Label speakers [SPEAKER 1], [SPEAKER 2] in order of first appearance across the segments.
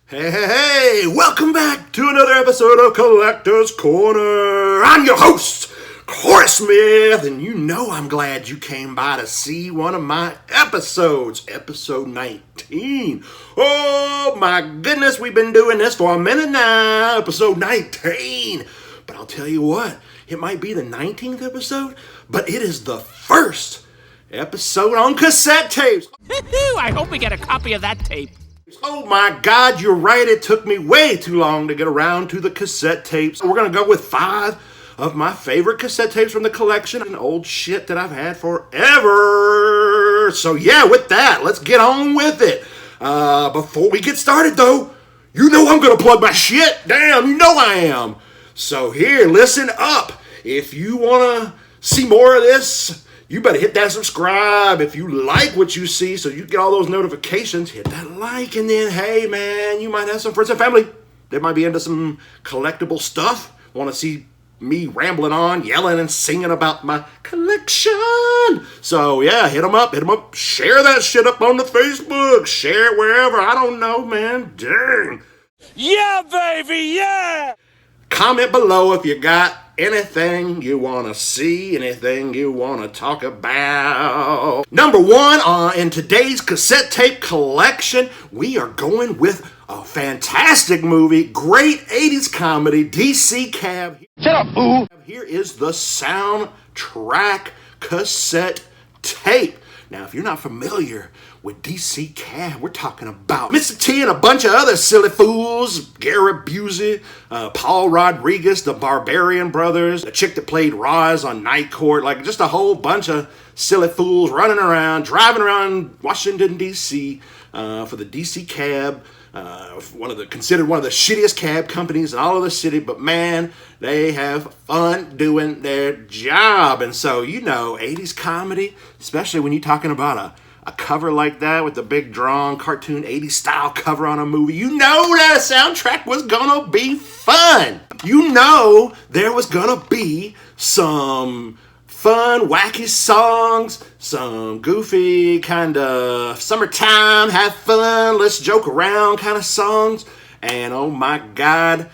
[SPEAKER 1] Hey, welcome back to another episode of Collector's Corner. I'm your host, Corey Smith, and you know I'm glad you came by to see one of my episodes, episode 19. Oh my goodness, we've been doing this for a minute now, episode 19. But I'll tell you what, it might be the 19th episode, but it is the first episode on cassette tapes.
[SPEAKER 2] I hope we get a copy of that tape.
[SPEAKER 1] Oh my God, you're right. It took me way too long to get around to the cassette tapes. We're going to go with 5 of my favorite cassette tapes from the collection and old shit that I've had forever. So yeah, with that, let's get on with it. Before we get started though, you know I'm going to plug my shit. Damn, you know I am. So here, listen up. If you want to see more of this, you better hit that subscribe if you like what you see so you get all those notifications. Hit that like, and then, hey, man, you might have some friends and family that might be into some collectible stuff. Want to see me rambling on, yelling and singing about my collection. So, yeah, hit them up. Share that shit up on the Facebook. Share it wherever. I don't know, man. Dang.
[SPEAKER 2] Yeah, baby, yeah!
[SPEAKER 1] Comment below if you got anything you want to see, anything you want to talk about. Number 1 in today's cassette tape collection, we are going with a fantastic movie, great 80s comedy, DC Cab.
[SPEAKER 2] Shut up, fool!
[SPEAKER 1] Here is the soundtrack cassette tape. Now, if you're not familiar with DC Cab, we're talking about Mr. T and a bunch of other silly fools, Gary Busey, Paul Rodriguez, the Barbarian Brothers, the chick that played Roz on Night Court, like just a whole bunch of silly fools running around, driving around Washington, D.C. For the DC Cab, considered one of the shittiest cab companies in all of the city, but man, they have fun doing their job. And so, you know, 80s comedy, especially when you're talking about a cover like that with the big drawn cartoon 80s style cover on a movie, you know that soundtrack was gonna be fun. You know there was gonna be some fun, wacky songs, some goofy kind of summertime, have fun, let's joke around kind of songs. And oh my God,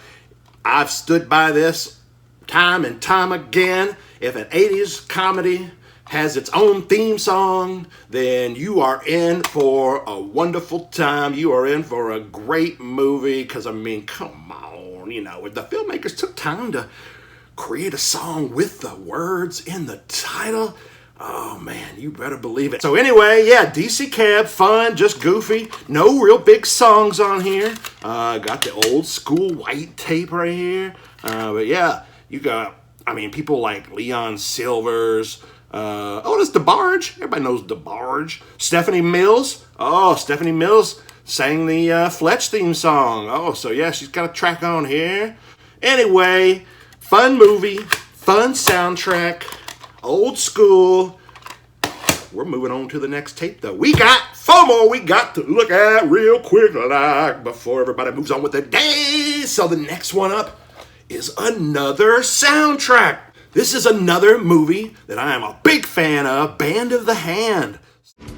[SPEAKER 1] I've stood by this time and time again. If an 80s comedy has its own theme song, then you are in for a wonderful time. You are in for a great movie. Because, I mean, come on, you know, if the filmmakers took time to create a song with the words in the title, oh man, you better believe it. So anyway, yeah, DC Cab, fun, just goofy. No real big songs on here. Got the old school white tape right here. But yeah, you got, I mean, people like Leon Silvers. That's DeBarge. Everybody knows DeBarge. Stephanie Mills. Oh, Stephanie Mills sang the Fletch theme song. Oh, so yeah, she's got a track on here. Anyway, fun movie, fun soundtrack, old school. We're moving on to the next tape, though. We got 4 more we got to look at real quick, like, before everybody moves on with their day. So the next one up is another soundtrack. This is another movie that I am a big fan of, Band of the Hand.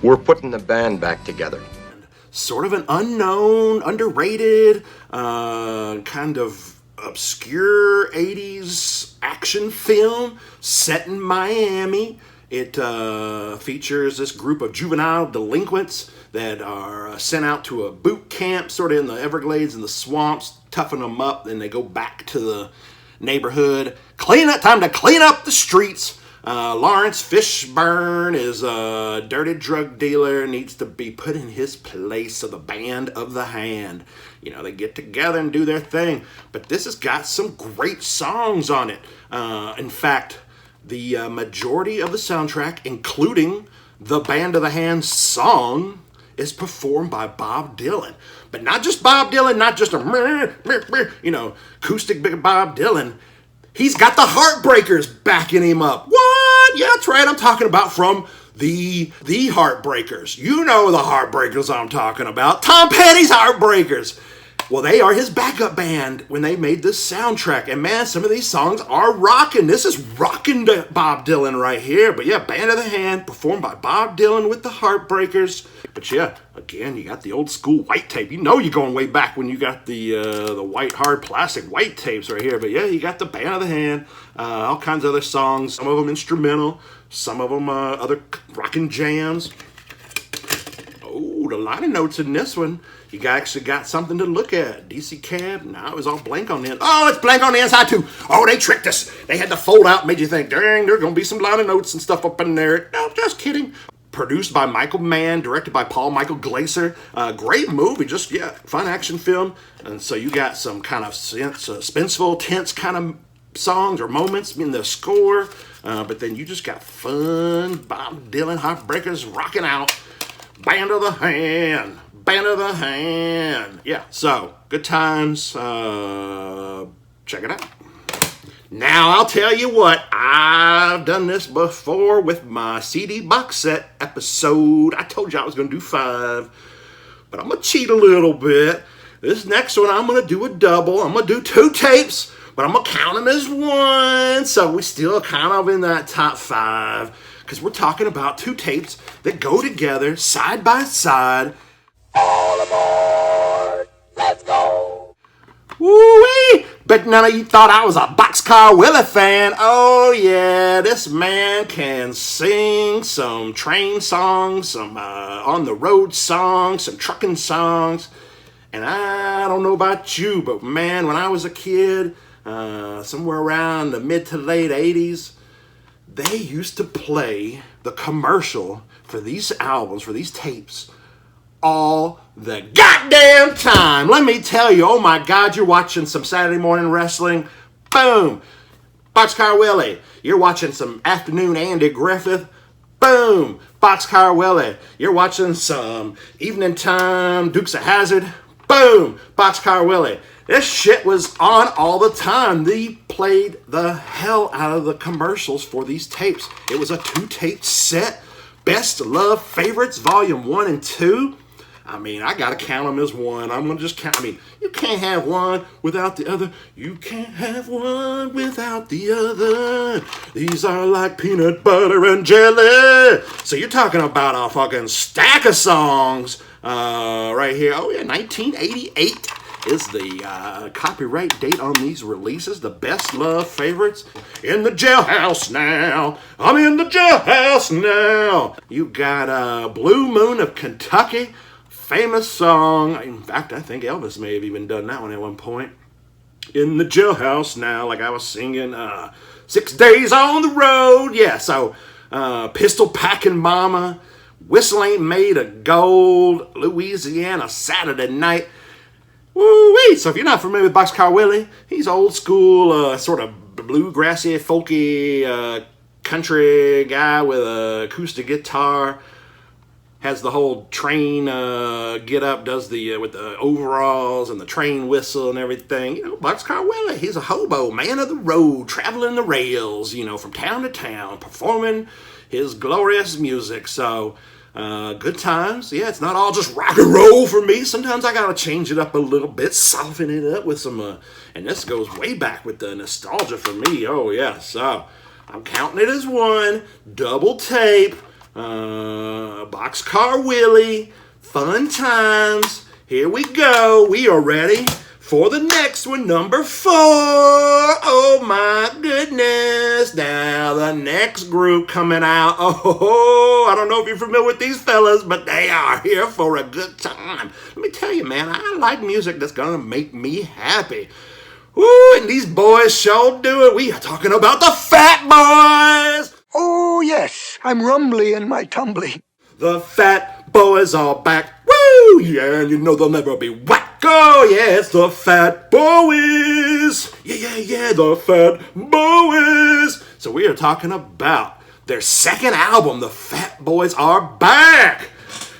[SPEAKER 3] We're putting the band back together.
[SPEAKER 1] Sort of an unknown, underrated, kind of obscure 80s action film set in Miami. It features this group of juvenile delinquents that are sent out to a boot camp sort of in the Everglades and the swamps, toughen them up, then they go back to the neighborhood. Time to clean up the streets. Lawrence Fishburne is a dirty drug dealer, needs to be put in his place. So the Band of the Hand, you know, they get together and do their thing. But this has got some great songs on it. In fact, the majority of the soundtrack, including the Band of the Hand song, is performed by Bob Dylan. But not just Bob Dylan, not just a, you know, acoustic big Bob Dylan. He's got the Heartbreakers backing him up. What? Yeah, that's right. I'm talking about from the Heartbreakers. You know the Heartbreakers I'm talking about. Tom Petty's Heartbreakers. Well, they are his backup band when they made this soundtrack. And man, some of these songs are rocking. This is rocking to Bob Dylan right here. But yeah, Band of the Hand, performed by Bob Dylan with the Heartbreakers. But yeah, again, you got the old school white tape. You know you're going way back when you got the white hard plastic white tapes right here. But yeah, you got the Band of the Hand, all kinds of other songs. Some of them instrumental, some of them other rocking jams. Oh, a lot of notes in this one. You actually got something to look at. DC Cab, no, it was all blank on the inside. Oh, it's blank on the inside too. Oh, they tricked us. They had the fold out, made you think, dang, there's going to be some lot of notes and stuff up in there. No, just kidding. Produced by Michael Mann, directed by Paul Michael Glaser. Great movie, just, yeah, fun action film. And so you got some kind of suspenseful, tense kind of songs or moments in the score. But then you just got fun Bob Dylan Heartbreakers rocking out. Band of the Hand. Band of the Hand. Yeah, so good times. Check it out. Now, I'll tell you what, I've done this before with my CD box set episode. I told you I was going to do 5, but I'm going to cheat a little bit. This next one, I'm going to do a double. I'm going to do 2 tapes, but I'm going to count them as 1. So we're still kind of in that top 5, because we're talking about 2 tapes that go together side by side.
[SPEAKER 4] All aboard! Let's go!
[SPEAKER 1] Woo-wee! Bet none of you thought I was a Boxcar Willie fan. Oh yeah, this man can sing some train songs, some on-the-road songs, some trucking songs. And I don't know about you, but man, when I was a kid, somewhere around the mid to late 80s, they used to play the commercial for these albums, for these tapes, all the goddamn time. Let me tell you, oh my God, you're watching some Saturday morning wrestling. Boom. Boxcar Willie. You're watching some afternoon Andy Griffith. Boom. Boxcar Willie. You're watching some evening time Dukes of Hazzard. Boom. Boxcar Willie. This shit was on all the time. They played the hell out of the commercials for these tapes. It was a 2-tape set. Best Love Favorites, Volume 1 and 2. I mean, I gotta count them as 1. I'm gonna just count. I mean, you can't have one without the other. You can't have one without the other. These are like peanut butter and jelly. So you're talking about a fucking stack of songs right here. Oh yeah, 1988 is the copyright date on these releases. The Best Love Favorites. In the jailhouse now. I'm in the jailhouse now. You got Blue Moon of Kentucky. Famous song. In fact, I think Elvis may have even done that one at one point. In the jailhouse now, like I was singing 6 Days on the Road. Yeah, so Pistol Packin' Mama, Whistle Ain't Made of Gold, Louisiana Saturday Night. Woo-wee! So if you're not familiar with Boxcar Willie, he's old school, sort of bluegrassy, folky, country guy with an acoustic guitar. Has the whole train get up, does the with the overalls and the train whistle and everything. You know, Boxcar Willie, he's a hobo, man of the road, traveling the rails, you know, from town to town, performing his glorious music. So, good times. Yeah, it's not all just rock and roll for me. Sometimes I gotta change it up a little bit, soften it up with some, and this goes way back with the nostalgia for me. Oh, yeah, so I'm counting it as 1, double tape. Boxcar Willie, fun times. Here we go. We are ready for the next one, number 4. Oh my goodness. Now the next group coming out. Oh, I don't know if you're familiar with these fellas, but they are here for a good time. Let me tell you, man, I like music that's gonna make me happy. Woo, and these boys sure do it. We are talking about the Fat Boys.
[SPEAKER 5] Oh, yes, I'm rumbly in my tumbly.
[SPEAKER 1] The Fat Boys are back. Woo! Yeah, and you know they'll never be whack. Oh, yeah, it's the Fat Boys. Yeah, the Fat Boys. So we are talking about their second album, The Fat Boys Are Back.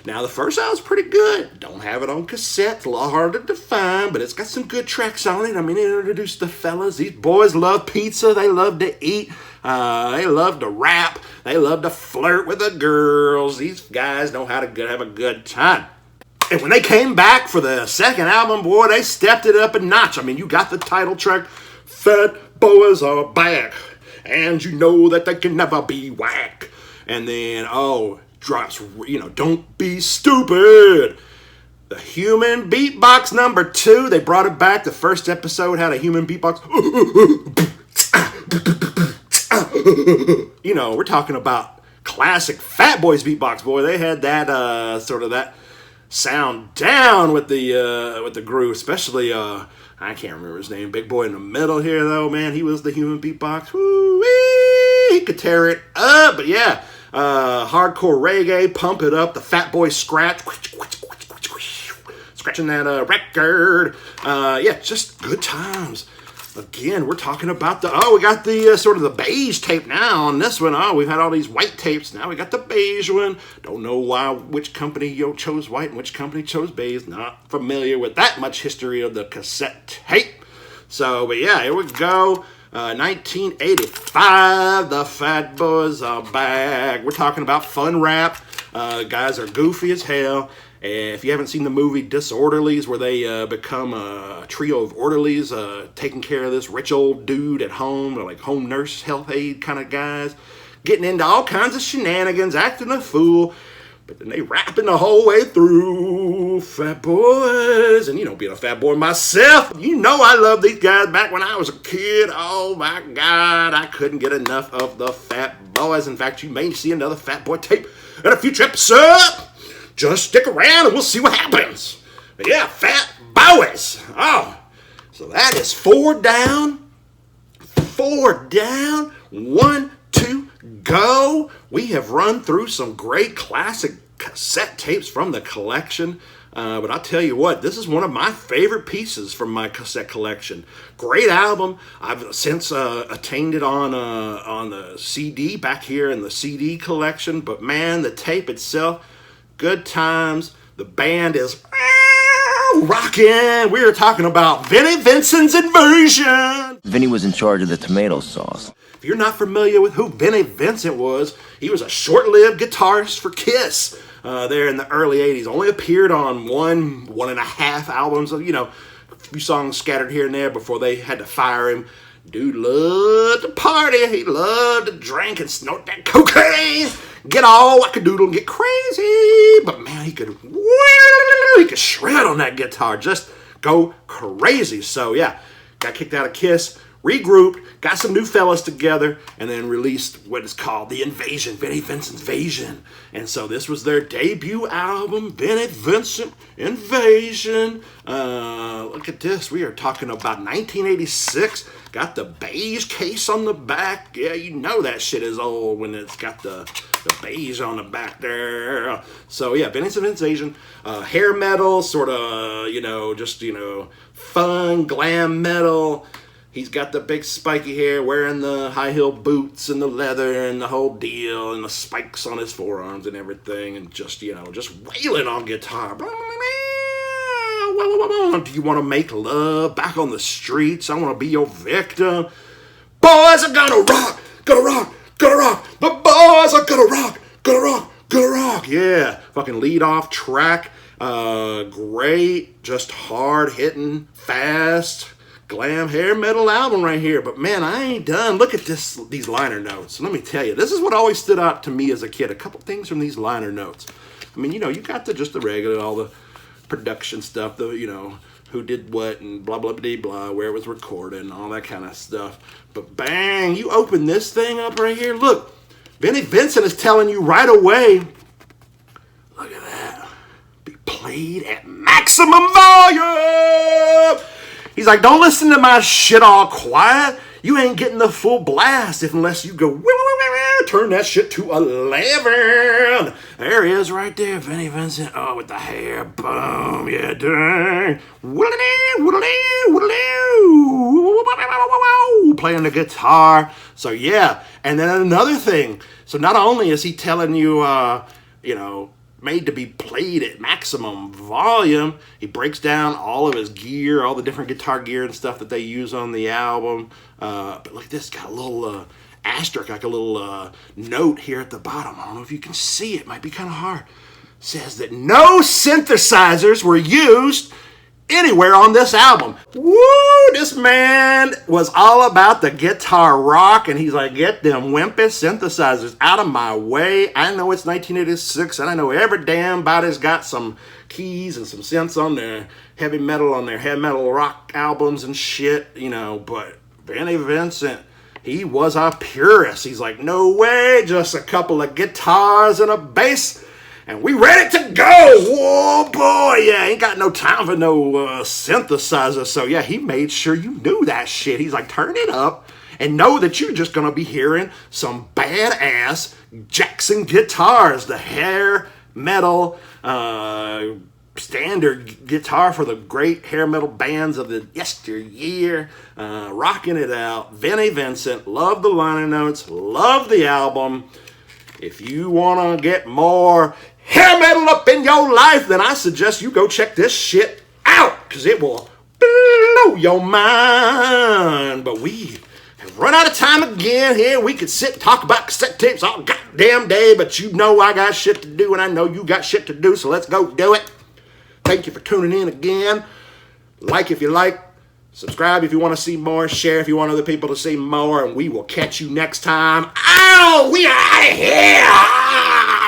[SPEAKER 1] Now, the first album's pretty good. Don't have it on cassette. It's a little hard to define, but it's got some good tracks on it. I mean, it introduced the fellas. These boys love pizza. They love to eat. They love to rap. They love to flirt with the girls. These guys know how to have a good time. And when they came back for the second album, boy, they stepped it up a notch. I mean, you got the title track, Fat Boys Are Back, and you know that they can never be whack. And then, drops, Don't Be Stupid. The human beatbox number 2, they brought it back. The first episode had a human beatbox. We're talking about classic Fat Boys beatbox, boy. They had that sort of that sound down with the groove, especially I can't remember his name. Big boy in the middle here, though, man, he was the human beatbox. Woo-wee! He could tear it up, but yeah, hardcore reggae, pump it up. The Fat Boy scratch, scratching that record. Just good times. Again, we're talking about we got the sort of the beige tape now on this one. We've had all these white tapes. Now we got the beige one. Don't know which company chose white and which company chose beige. Not familiar with that much history of the cassette tape. So, but yeah, here we go. 1985, the Fat Boys Are Back. We're talking about fun rap. Guys are goofy as hell. If you haven't seen the movie Disorderlies, where they become a trio of orderlies taking care of this rich old dude at home, or like home nurse, health aide kind of guys, getting into all kinds of shenanigans, acting a fool, but then they rapping the whole way through. Fat Boys, and being a fat boy myself, I love these guys back when I was a kid. Oh my God, I couldn't get enough of the Fat Boys. In fact, you may see another Fat Boy tape in a future episode. Just stick around and we'll see what happens. But yeah, Fat Boys. So that is 4 down. 4 down. 1, 2, go. We have run through some great classic cassette tapes from the collection. But I'll tell you what, this is one of my favorite pieces from my cassette collection. Great album. I've since attained it on the CD back here in the CD collection. But man, the tape itself, good times. The band is rocking. We are talking about Vinnie Vincent's Invasion.
[SPEAKER 6] Vinnie was in charge of the tomato sauce.
[SPEAKER 1] If you're not familiar with who Vinnie Vincent was, he was a short-lived guitarist for Kiss there in the early 80s. Only appeared on 1.5 albums, a few songs scattered here and there before they had to fire him. Dude loved to party. He loved to drink and snort that cocaine. Get all wackadoodle and get crazy. But man, he could shred on that guitar. Just go crazy. So yeah, got kicked out of Kiss, regrouped, got some new fellas together, and then released what is called The Invasion, Vinnie Vincent's Invasion. And so this was their debut album, Vinnie Vincent Invasion. Look at this. We are talking about 1986. Got the beige case on the back. Yeah, that shit is old when it's got the beige on the back there. So yeah, Vinnie Vincent's Invasion. Hair metal, sort of, fun, glam metal. He's got the big spiky hair, wearing the high heel boots and the leather and the whole deal and the spikes on his forearms and everything, and just wailing on guitar. Do you want to make love back on the streets? I want to be your victim. Boys are gonna rock, gonna rock, gonna rock. The boys are gonna rock, gonna rock, gonna rock. Yeah, fucking lead off track. Great, just hard hitting, fast, glam hair metal album right here. But man, I ain't done. Look at these liner notes. Let me tell you, this is what always stood out to me as a kid. A couple things from these liner notes. I mean, you got the regular, all the production stuff, who did what and blah blah blah blah, where it was recorded and all that kind of stuff. But bang, you open this thing up right here. Look, Vinnie Vincent is telling you right away. Look at that. Be played at maximum volume. He's like, don't listen to my shit all quiet. You ain't getting the full blast unless you go turn that shit to 11. There he is right there, Vinnie Vincent. Oh, with the hair. Boom. Yeah, dang. Playing the guitar. So, yeah. And then another thing. So, not only is he telling you, made to be played at maximum volume, he breaks down all of his gear, all the different guitar gear and stuff that they use on the album. But look at this. Got a little asterisk, like a little note here at the bottom. I don't know if you can see it. Might be kind of hard. says that no synthesizers were used anywhere on this album. Woo! This man was all about the guitar rock, and he's like, get them wimpy synthesizers out of my way. I know it's 1986, and I know every damn body's got some keys and some synths on their heavy metal, on their heavy metal rock albums and shit, you know, but Vinnie Vincent, he was a purist. He's like, no way, just a couple of guitars and a bass, and we ready to go. Whoa, boy, yeah, ain't got no time for no synthesizer. So, yeah, he made sure you knew that shit. He's like, turn it up and know that you're just going to be hearing some badass Jackson guitars, the hair metal, standard guitar for the great hair metal bands of the yesteryear, rocking it out. Vinnie Vincent, love the liner notes, love the album. If you want to get more hair metal up in your life, then I suggest you go check this shit out, because it will blow your mind. But we have run out of time again here. We could sit and talk about cassette tapes all goddamn day, but you know I got shit to do, and I know you got shit to do, so let's go do it. Thank you for tuning in again. Like if you like, subscribe if you want to see more, share if you want other people to see more, and we will catch you next time. Ow! We are out of here!